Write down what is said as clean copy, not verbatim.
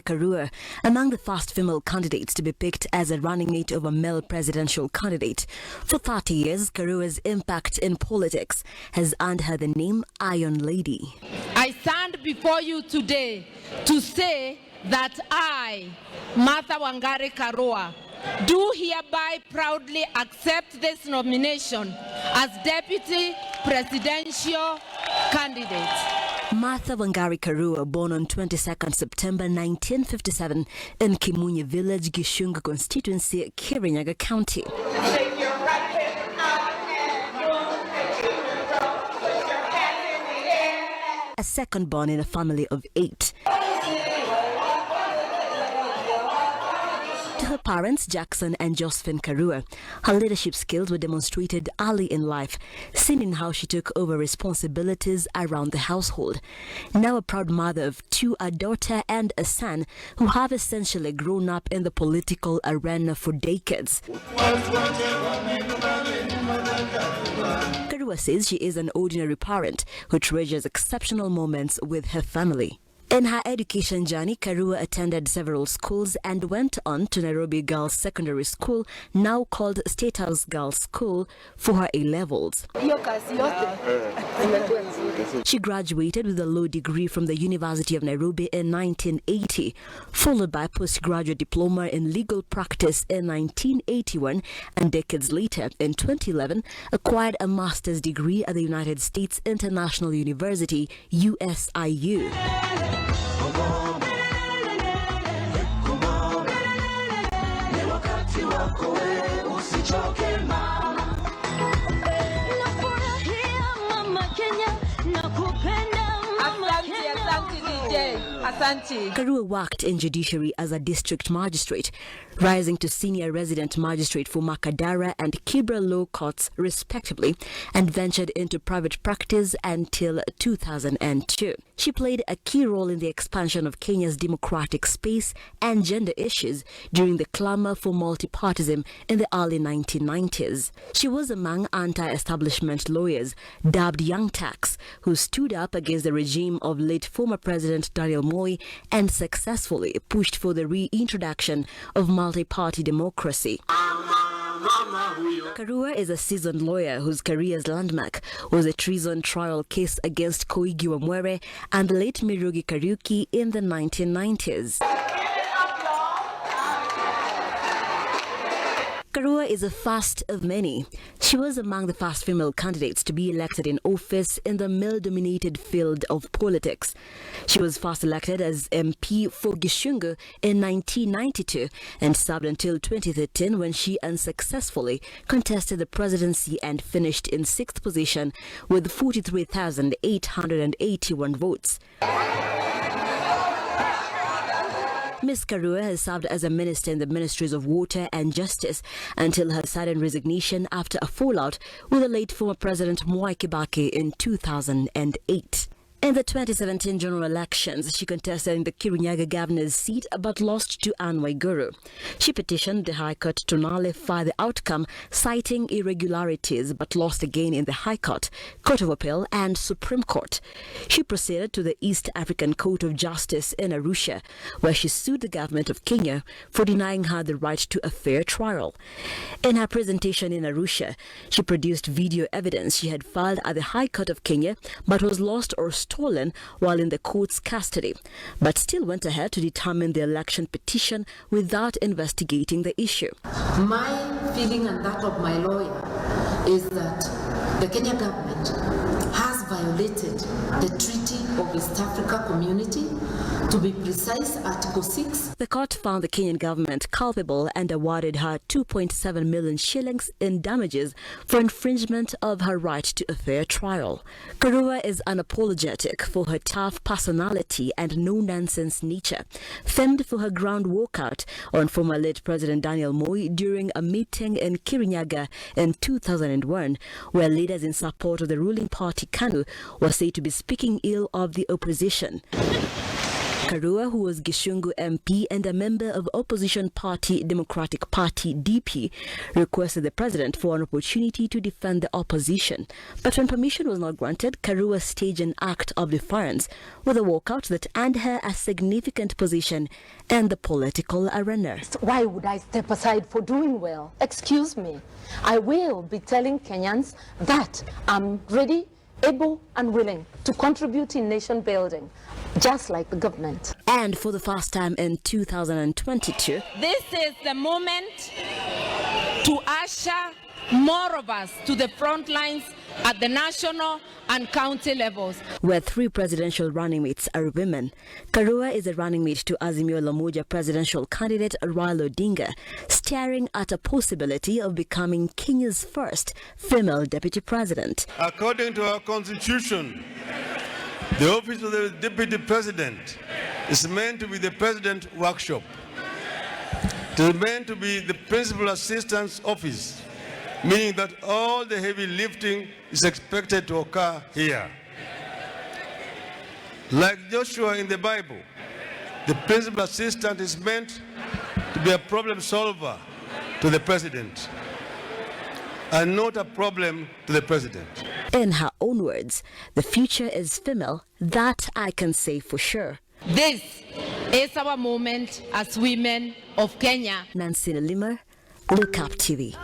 Karua, among the first female candidates to be picked as a running mate of a male presidential candidate. For 30 years, Karua's impact in politics has earned her the name Iron Lady. I stand before you today to say that I, Martha Karua, do hereby proudly accept this nomination as Deputy Presidential Candidate. Martha Karua, born on 22nd September 1957 in Kimunye Village, Gishunga constituency, Kirinyaga County. A second born in a family of 8. To her parents, Jackson and Josephine Karua, her leadership skills were demonstrated early in life, seen in how she took over responsibilities around the household. Now a proud mother of 2, a daughter and a son, who have essentially grown up in the political arena for decades. Karua says she is an ordinary parent who treasures exceptional moments with her family. In her education journey, Karua attended several schools and went on to Nairobi Girls Secondary School, now called State House Girls School, for her A-levels. She graduated with a law degree from the University of Nairobi in 1980, followed by a postgraduate diploma in legal practice in 1981, and decades later, in 2011, acquired a master's degree at the United States International University, USIU. Karua worked in judiciary as a district magistrate, rising to senior resident magistrate for Makadara and Kibra law courts respectively, and ventured into private practice until 2002. She played a key role in the expansion of Kenya's democratic space and gender issues during the clamor for multipartyism in the early 1990s. She was among anti-establishment lawyers, dubbed Young Turks, who stood up against the regime of late former President Daniel Moi and successfully pushed for the reintroduction of multi-party democracy. Karua is a seasoned lawyer whose career's landmark was a treason trial case against Koigi Wamwere and the late Mirugi Kariuki in the 1990s. Karua is a first of many. She was among the first female candidates to be elected in office in the male-dominated field of politics. She was first elected as MP for Gishunga in 1992 and served until 2013 when she unsuccessfully contested the presidency and finished in 6th position with 43,881 votes. Ms. Karua has served as a minister in the Ministries of Water and Justice until her sudden resignation after a fallout with the late former President Mwai Kibaki in 2008. In the 2017 general elections, she contested in the Kirinyaga governor's seat but lost to Anne Waiguru. She petitioned the High Court to nullify the outcome, citing irregularities, but lost again in the High Court, Court of Appeal and Supreme Court. She proceeded to the East African Court of Justice in Arusha, where she sued the government of Kenya for denying her the right to a fair trial. In her presentation in Arusha, she produced video evidence she had filed at the High Court of Kenya but was lost or stolen while in the court's custody, but still went ahead to determine the election petition without investigating the issue. My feeling and that of my lawyer is that the Kenya government has violated the Treaty of East Africa Community, to be precise, Article 6. The court found the Kenyan government culpable and awarded her 2.7 million shillings in damages for infringement of her right to a fair trial. Karua is unapologetic for her tough personality and no-nonsense nature, famed for her ground walkout on former late President Daniel Moi during a meeting in Kirinyaga in 2001, where leaders in support of the ruling party KANU were said to be speaking ill of the opposition. Karua, who was Gishungu MP and a member of opposition party Democratic Party DP, requested the president for an opportunity to defend the opposition. But when permission was not granted, Karua staged an act of defiance with a walkout that earned her a significant position in the political arena. Why would I step aside for doing well? Excuse me. I will be telling Kenyans that I'm ready, able and willing to contribute in nation building, just like the government. And for the first time in 2022, this is the moment to usher more of us to the front lines at the national and county levels. where 3 presidential running mates are women. Karua is a running mate to Azimio Umoja presidential candidate Raila Odinga, staring at a possibility of becoming Kenya's first female deputy president. According to our constitution, the office of the deputy president is meant to be the president workshop. It is meant to be the principal assistant's office, meaning that all the heavy lifting is expected to occur here. Like Joshua in the Bible, the principal assistant is meant to be a problem solver to the president and not a problem to the president. In her own words, the future is female, that I can say for sure. This is our moment as women of Kenya. Nancy Lima, Look Up TV.